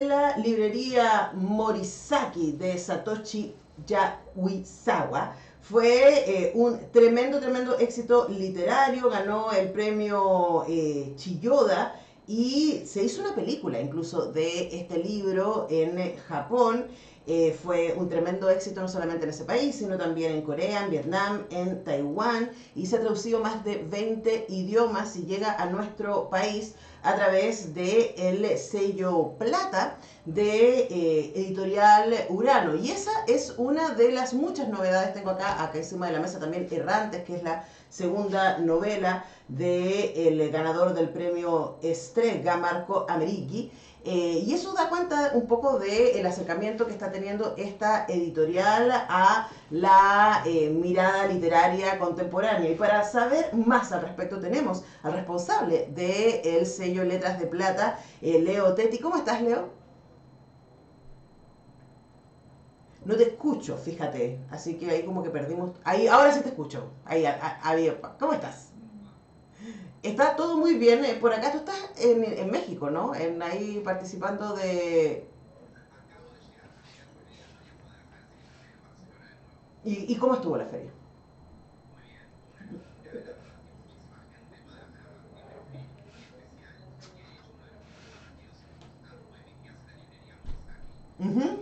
La librería Morisaki de Satoshi Yahuizawa fue un tremendo éxito literario, ganó el premio Chiyoda y se hizo una película incluso de este libro en Japón. Fue un tremendo éxito no solamente en ese país, sino también en Corea, en Vietnam, en Taiwán y se ha traducido más de 20 idiomas y llega a nuestro país a través del sello Plata de editorial Urano. Y esa es una de las muchas novedades. Tengo acá encima de la mesa también Errantes, que es la segunda novela del ganador del premio Strega, Marco Amerighi. Y eso da cuenta un poco del acercamiento que está teniendo esta editorial a la mirada literaria contemporánea. Y para saber más al respecto tenemos al responsable del sello Letras de Plata, Leo Tetti. ¿Cómo estás, Leo? No te escucho, fíjate. Así que ahí como que perdimos. Ahí, ahora sí te escucho. Ahí, ¿cómo estás? Está todo muy bien. Por acá tú estás en México, ¿no? Ahí participando de... ¿Y cómo estuvo la feria? Ujú.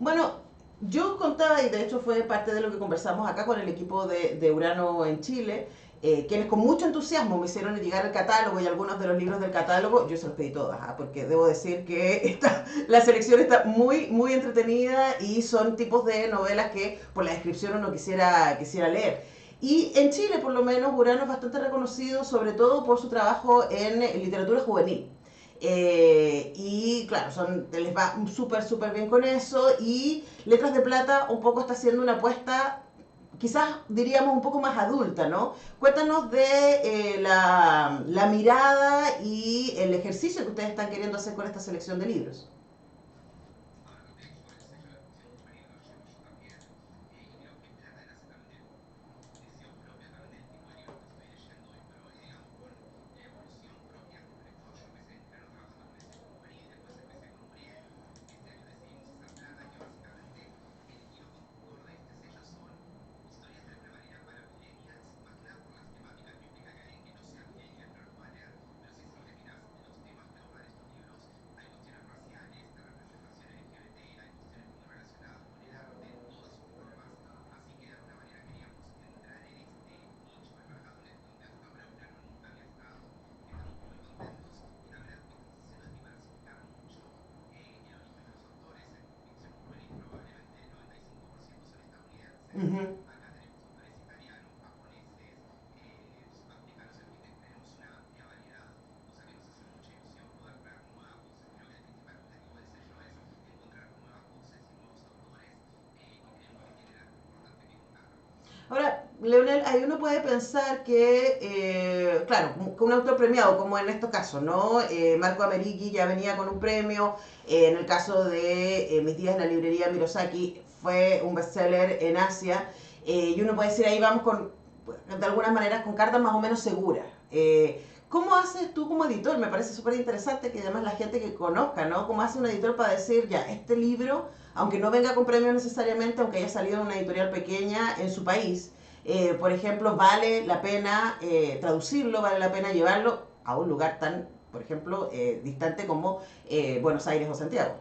Bueno, yo contaba, y de hecho fue parte de lo que conversamos acá con el equipo de Urano en Chile, quienes con mucho entusiasmo me hicieron llegar el catálogo y algunos de los libros del catálogo, yo se los pedí todas, porque debo decir que la selección está muy entretenida y son tipos de novelas que por la descripción uno quisiera leer. Y en Chile, por lo menos, Urano es bastante reconocido, sobre todo por su trabajo en literatura juvenil. Y claro, les va súper bien con eso. Y Letras de Plata un poco está haciendo una apuesta, quizás diríamos un poco más adulta, ¿no? Cuéntanos de la mirada y el ejercicio que ustedes están queriendo hacer con esta selección de libros. Ujú. Ahora, Leonel, ahí uno puede pensar que, claro, que un autor premiado, como en estos casos, ¿no? Marco Amerighi ya venía con un premio, en el caso de Mis días en la librería Mirosaki, fue un bestseller en Asia, y uno puede decir, ahí vamos con, de algunas maneras, con cartas más o menos seguras. ¿Cómo haces tú como editor? Me parece súper interesante que además la gente que conozca, ¿no? ¿Cómo hace un editor para decir, ya, este libro, aunque no venga con premio necesariamente, aunque haya salido en una editorial pequeña en su país, por ejemplo, vale la pena traducirlo, vale la pena llevarlo a un lugar tan, por ejemplo, distante como Buenos Aires o Santiago?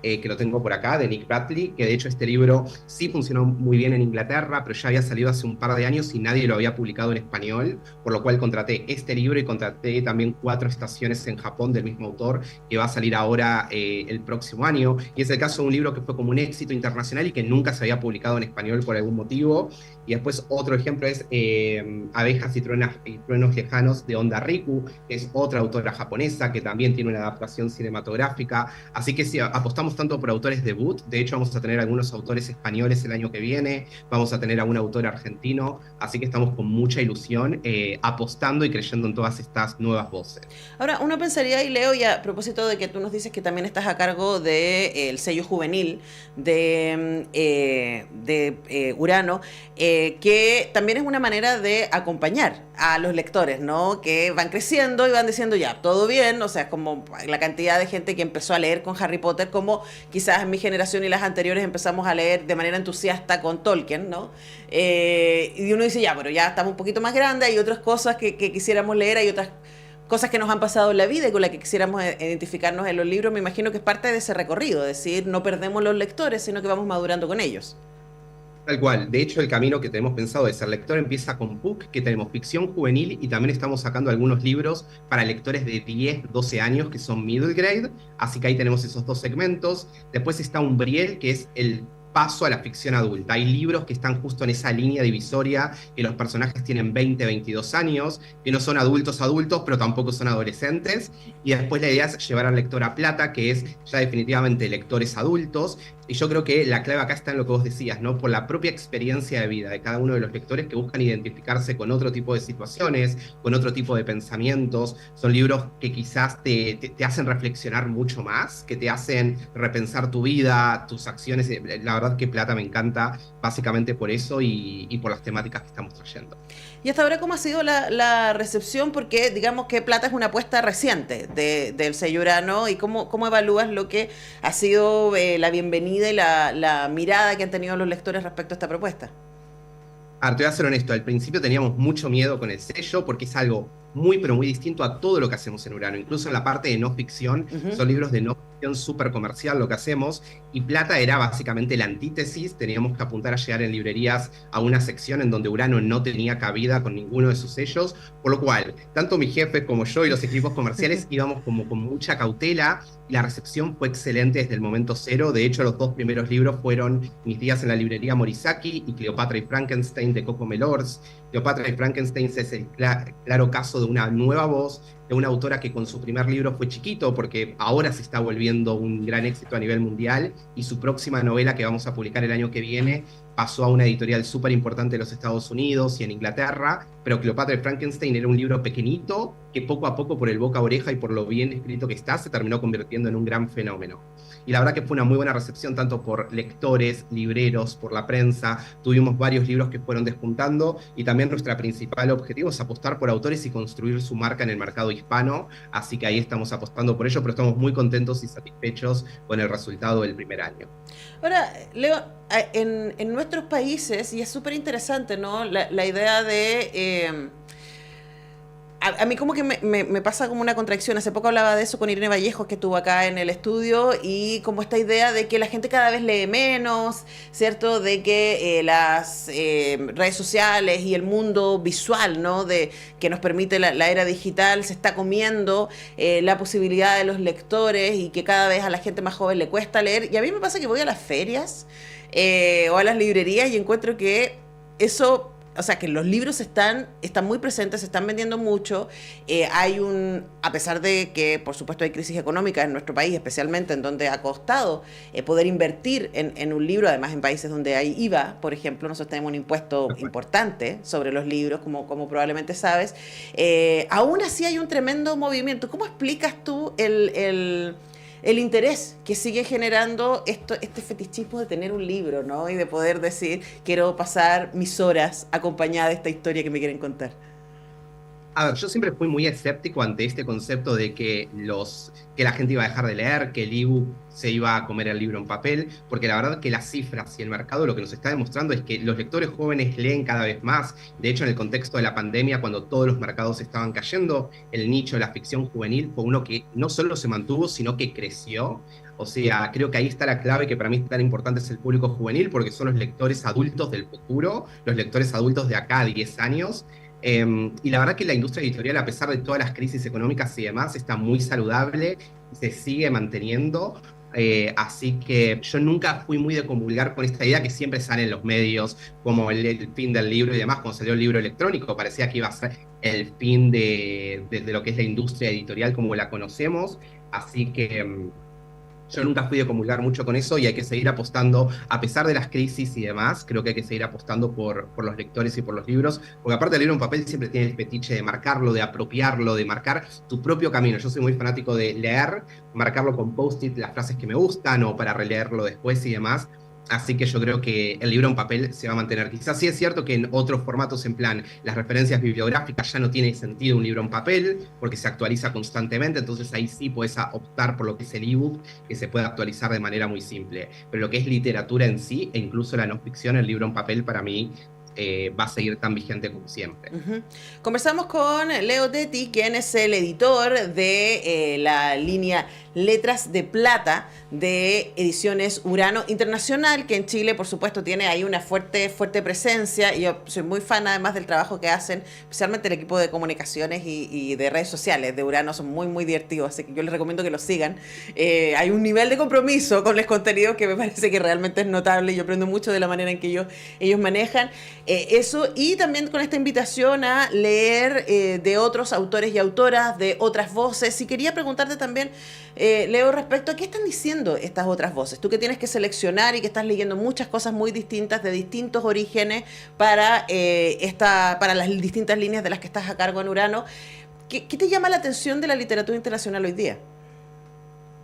que lo tengo por acá, de Nick Bradley, que de hecho este libro sí funcionó muy bien en Inglaterra, pero ya había salido hace un par de años y nadie lo había publicado en español, por lo cual contraté este libro y contraté también 4 estaciones en Japón del mismo autor, que va a salir ahora el próximo año. Y es el caso de un libro que fue como un éxito internacional y que nunca se había publicado en español por algún motivo. Y después otro ejemplo es Abejas y Truenos Lejanos de Onda Riku, que es otra autora japonesa que también tiene una adaptación cinematográfica. Así que sí, apostamos tanto por autores debut. De hecho, vamos a tener algunos autores españoles el año que viene, vamos a tener a un autor argentino, así que estamos con mucha ilusión apostando y creyendo en todas estas nuevas voces. Ahora, uno pensaría, y Leo, y a propósito de que tú nos dices que también estás a cargo del sello juvenil de Urano, que también es una manera de acompañar a los lectores, ¿no? Que van creciendo y van diciendo, ya, todo bien, o sea, como la cantidad de gente que empezó a leer con Harry Potter, como quizás en mi generación y las anteriores empezamos a leer de manera entusiasta con Tolkien, ¿no? Y uno dice, ya, pero ya estamos un poquito más grandes, hay otras cosas que quisiéramos leer, hay otras cosas que nos han pasado en la vida y con las que quisiéramos identificarnos en los libros. Me imagino que es parte de ese recorrido, es decir, no perdemos los lectores, sino que vamos madurando con ellos. Tal cual. De hecho, el camino que tenemos pensado de ser lector empieza con PUC, que tenemos ficción juvenil y también estamos sacando algunos libros para lectores de 10, 12 años que son middle grade. Así que ahí tenemos esos 2 segmentos. Después está Umbriel, que es el paso a la ficción adulta. Hay libros que están justo en esa línea divisoria, que los personajes tienen 20, 22 años, que no son adultos adultos, pero tampoco son adolescentes. Y después la idea es llevar al lector a plata, que es ya definitivamente lectores adultos. Y yo creo que la clave acá está en lo que vos decías, ¿no? Por la propia experiencia de vida de cada uno de los lectores que buscan identificarse con otro tipo de situaciones, con otro tipo de pensamientos. Son libros que quizás te hacen reflexionar mucho más, que te hacen repensar tu vida, tus acciones. La verdad que Plata me encanta básicamente por eso y por las temáticas que estamos trayendo. ¿Y hasta ahora cómo ha sido la recepción? Porque digamos que Plata es una apuesta reciente del sello Urano, y cómo evalúas lo que ha sido la bienvenida y la mirada que han tenido los lectores respecto a esta propuesta. Ahora, te voy a ser honesto, al principio teníamos mucho miedo con el sello porque es algo muy, pero muy distinto a todo lo que hacemos en Urano. Incluso en la parte de no ficción, Ujú. son libros de no ficción súper comercial lo que hacemos, y Plata era básicamente la antítesis. Teníamos que apuntar a llegar en librerías a una sección en donde Urano no tenía cabida con ninguno de sus sellos, por lo cual, tanto mi jefe como yo y los equipos comerciales íbamos como con mucha cautela. La recepción fue excelente desde el momento cero. De hecho, los 2 primeros libros fueron Mis días en la librería Morisaki y Cleopatra y Frankenstein de Coco Melors. Cleopatra y Frankenstein es el claro caso de una nueva voz, de una autora que con su primer libro fue chiquito, porque ahora se está volviendo un gran éxito a nivel mundial, y su próxima novela, que vamos a publicar el año que viene, pasó a una editorial súper importante de los Estados Unidos y en Inglaterra. Pero Cleopatra y Frankenstein era un libro pequeñito que poco a poco, por el boca a oreja y por lo bien escrito que está, se terminó convirtiendo en un gran fenómeno. Y la verdad que fue una muy buena recepción, tanto por lectores, libreros, por la prensa. Tuvimos varios libros que fueron despuntando, y también nuestro principal objetivo es apostar por autores y construir su marca en el mercado hispano. Así que ahí estamos apostando por ello, pero estamos muy contentos y satisfechos con el resultado del primer año. Ahora, Leo, en nuestros países, y es súper interesante, ¿no? La idea de... a mí como que me pasa como una contradicción. Hace poco hablaba de eso con Irene Vallejos, que estuvo acá en el estudio, y como esta idea de que la gente cada vez lee menos, ¿cierto? De que las redes sociales y el mundo visual, ¿no? Que nos permite la era digital se está comiendo la posibilidad de los lectores, y que cada vez a la gente más joven le cuesta leer. Y a mí me pasa que voy a las ferias o a las librerías y encuentro que eso, o sea, que los libros están muy presentes, se están vendiendo mucho. A pesar de que, por supuesto, hay crisis económica en nuestro país, especialmente en donde ha costado poder invertir en un libro, además en países donde hay IVA, por ejemplo, nosotros tenemos un impuesto importante sobre los libros, como probablemente sabes. Aún así hay un tremendo movimiento. ¿Cómo explicas tú el interés que sigue generando este fetichismo de tener un libro, ¿no? Y de poder decir, quiero pasar mis horas acompañada de esta historia que me quieren contar? A ver, yo siempre fui muy escéptico ante este concepto de que la gente iba a dejar de leer, que el ebook se iba a comer el libro en papel, porque la verdad que las cifras y el mercado lo que nos está demostrando es que los lectores jóvenes leen cada vez más. De hecho, en el contexto de la pandemia, cuando todos los mercados estaban cayendo, el nicho de la ficción juvenil fue uno que no solo se mantuvo, sino que creció. O sea, creo que ahí está la clave que para mí es tan importante es el público juvenil, porque son los lectores adultos del futuro, los lectores adultos de acá a 10 años. Y la verdad que la industria editorial, a pesar de todas las crisis económicas y demás, está muy saludable y se sigue manteniendo. Así que yo nunca fui muy de comulgar con esta idea que siempre sale en los medios, como el fin del libro y demás. Cuando salió el libro electrónico, parecía que iba a ser el fin de lo que es la industria editorial como la conocemos. Así que yo nunca fui de comulgar mucho con eso y hay que seguir apostando, a pesar de las crisis y demás, creo que hay que seguir apostando por los lectores y por los libros, porque aparte el libro en papel siempre tiene el fetiche de marcarlo, de apropiarlo, de marcar tu propio camino. Yo soy muy fanático de leer, marcarlo con post-it, las frases que me gustan o para releerlo después y demás. Así que yo creo que el libro en papel se va a mantener. Quizás sí es cierto que en otros formatos, en plan, las referencias bibliográficas ya no tiene sentido un libro en papel, porque se actualiza constantemente, entonces ahí sí puedes optar por lo que es el ebook, que se puede actualizar de manera muy simple. Pero lo que es literatura en sí, e incluso la no ficción, el libro en papel para mí va a seguir tan vigente como siempre. Conversamos con Leo Tetti, quien es el editor de la línea Letras de Plata de Ediciones Urano Internacional, que en Chile, por supuesto, tiene ahí una fuerte presencia. Y yo soy muy fan, además, del trabajo que hacen, especialmente el equipo de comunicaciones y de redes sociales de Urano. Son muy divertidos, así que yo les recomiendo que los sigan. Hay un nivel de compromiso con los contenidos que me parece que realmente es notable. Yo aprendo mucho de la manera en que ellos manejan eso, y también con esta invitación a leer de otros autores y autoras, de otras voces. Y quería preguntarte también, Leo, respecto a qué están diciendo estas otras voces. Tú que tienes que seleccionar y que estás leyendo muchas cosas muy distintas, de distintos orígenes, para las distintas líneas de las que estás a cargo en Urano. ¿Qué te llama la atención de la literatura internacional hoy día?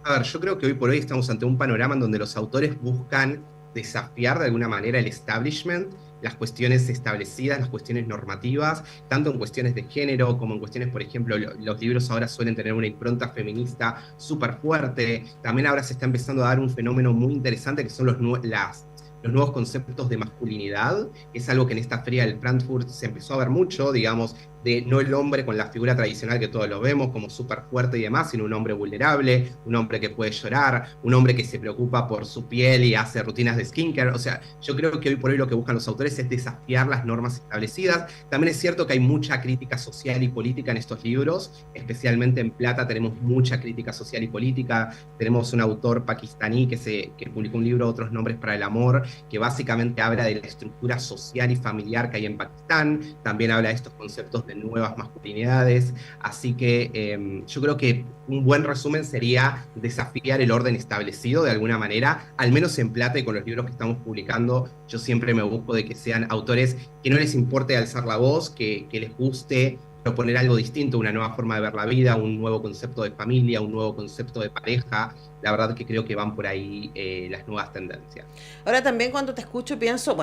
A ver, yo creo que hoy por hoy estamos ante un panorama en donde los autores buscan desafiar de alguna manera el establishment, las cuestiones establecidas, las cuestiones normativas, tanto en cuestiones de género como en cuestiones, por ejemplo, los libros ahora suelen tener una impronta feminista súper fuerte. También ahora se está empezando a dar un fenómeno muy interesante que son los nuevos conceptos de masculinidad. Es algo que en esta feria del Frankfurt se empezó a ver mucho, digamos, de no el hombre con la figura tradicional que todos lo vemos, como súper fuerte y demás, sino un hombre vulnerable, un hombre que puede llorar, un hombre que se preocupa por su piel y hace rutinas de skincare. O sea, yo creo que hoy por hoy lo que buscan los autores es desafiar las normas establecidas. También es cierto que hay mucha crítica social y política en estos libros, especialmente en Plata tenemos mucha crítica social y política. Tenemos un autor pakistaní que publicó un libro, Otros nombres para el amor, que básicamente habla de la estructura social y familiar que hay en Pakistán. También habla de estos conceptos de nuevas masculinidades. Así que yo creo que un buen resumen sería desafiar el orden establecido de alguna manera, al menos en Plata y con los libros que estamos publicando. Yo siempre me busco de que sean autores que no les importe alzar la voz, que les guste proponer algo distinto, una nueva forma de ver la vida, un nuevo concepto de familia, un nuevo concepto de pareja. La verdad que creo que van por ahí las nuevas tendencias. Ahora también cuando te escucho pienso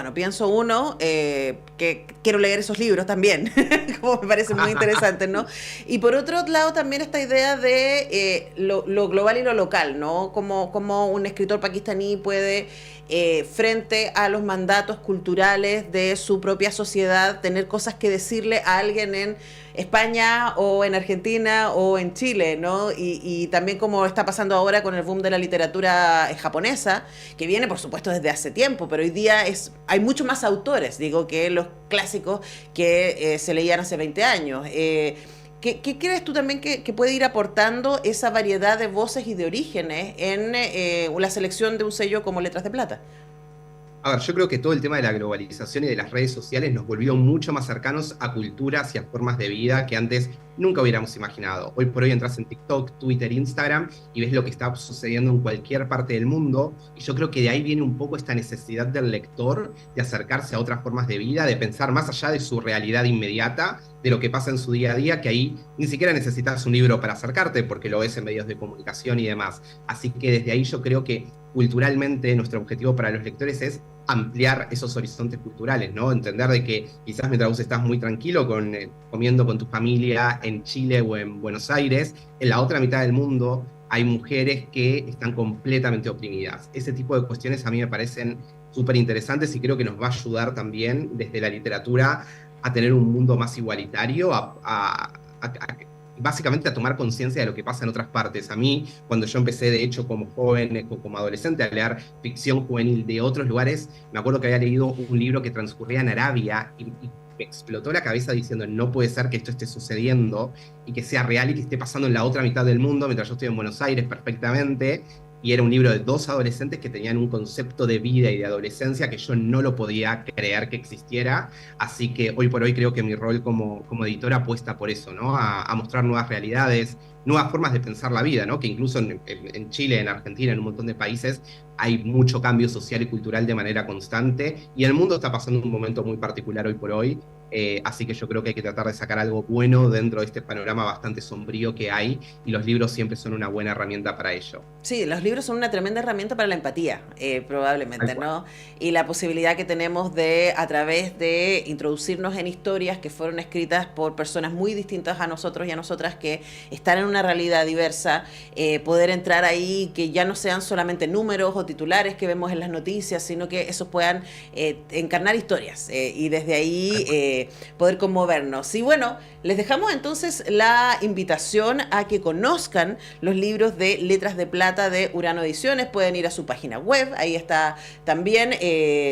que quiero leer esos libros también, como me parece muy interesante, ¿no? Y por otro lado también esta idea de lo global y lo local, ¿no? Como un escritor pakistaní puede, frente a los mandatos culturales de su propia sociedad, tener cosas que decirle a alguien en España o en Argentina o en Chile, ¿no? Y también como está pasando ahora con el boom de la literatura japonesa, que viene por supuesto desde hace tiempo, pero hoy día hay mucho más autores, digo, que los clásicos que se leían hace 20 años. ¿Qué crees tú también que puede ir aportando esa variedad de voces y de orígenes en la selección de un sello como Letras de Plata? A ver, yo creo que todo el tema de la globalización y de las redes sociales nos volvió mucho más cercanos a culturas y a formas de vida que antes nunca hubiéramos imaginado. Hoy por hoy entras en TikTok, Twitter, Instagram y ves lo que está sucediendo en cualquier parte del mundo. Y yo creo que de ahí viene un poco esta necesidad del lector de acercarse a otras formas de vida, de pensar más allá de su realidad inmediata, de lo que pasa en su día a día, que ahí ni siquiera necesitas un libro para acercarte porque lo ves en medios de comunicación y demás. Así que desde ahí yo creo que culturalmente nuestro objetivo para los lectores es ampliar esos horizontes culturales, ¿no? Entender de que quizás mientras vos estás muy tranquilo comiendo con tu familia en Chile o en Buenos Aires, en la otra mitad del mundo hay mujeres que están completamente oprimidas. Ese tipo de cuestiones a mí me parecen súper interesantes y creo que nos va a ayudar también desde la literatura a tener un mundo más igualitario, básicamente a tomar conciencia de lo que pasa en otras partes. A mí, cuando yo empecé, de hecho, como joven, como adolescente, a leer ficción juvenil de otros lugares, me acuerdo que había leído un libro que transcurría en Arabia y me explotó la cabeza diciendo, no puede ser que esto esté sucediendo y que sea real y que esté pasando en la otra mitad del mundo, mientras yo estoy en Buenos Aires perfectamente. Y era un libro de dos adolescentes que tenían un concepto de vida y de adolescencia que yo no lo podía creer que existiera. Así que hoy por hoy creo que mi rol como editora apuesta por eso, ¿no? A mostrar nuevas realidades, nuevas formas de pensar la vida, ¿no? Que incluso en Chile, en Argentina, en un montón de países, hay mucho cambio social y cultural de manera constante. Y el mundo está pasando un momento muy particular hoy por hoy. Así que yo creo que hay que tratar de sacar algo bueno dentro de este panorama bastante sombrío que hay, y los libros siempre son una buena herramienta para ello. Sí, los libros son una tremenda herramienta para la empatía, probablemente, ¿no? Y la posibilidad que tenemos de, a través de introducirnos en historias que fueron escritas por personas muy distintas a nosotros y a nosotras, que están en una realidad diversa, poder entrar ahí, que ya no sean solamente números o titulares que vemos en las noticias, sino que esos puedan encarnar historias y desde ahí poder conmovernos. Y bueno, les dejamos entonces la invitación a que conozcan los libros de Letras de Plata de Urano Ediciones. Pueden ir a su página web, ahí está también.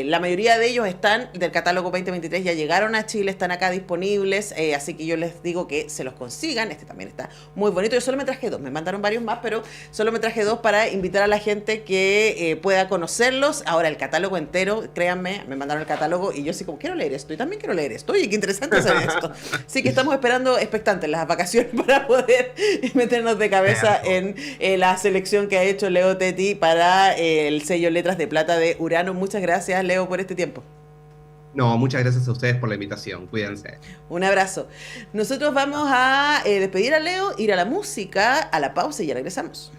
La mayoría de ellos están del catálogo 2023, ya llegaron a Chile, están acá disponibles, así que yo les digo que se los consigan. Este también está muy bonito. Yo solo me traje dos, me mandaron varios más, pero solo me traje dos para invitar a la gente que pueda conocerlos. Ahora el catálogo entero, créanme, me mandaron el catálogo y yo sí como, quiero leer esto y también quiero leer esto. Oye, qué interesante saber esto. Así que estamos esperando expectantes las vacaciones para poder meternos de cabeza en la selección que ha hecho Leo Tetti para el sello Letras de Plata de Urano. Muchas gracias, Leo, por este tiempo. No, muchas gracias a ustedes por la invitación. Cuídense. Un abrazo. Nosotros vamos a despedir a Leo, ir a la música, a la pausa y ya regresamos.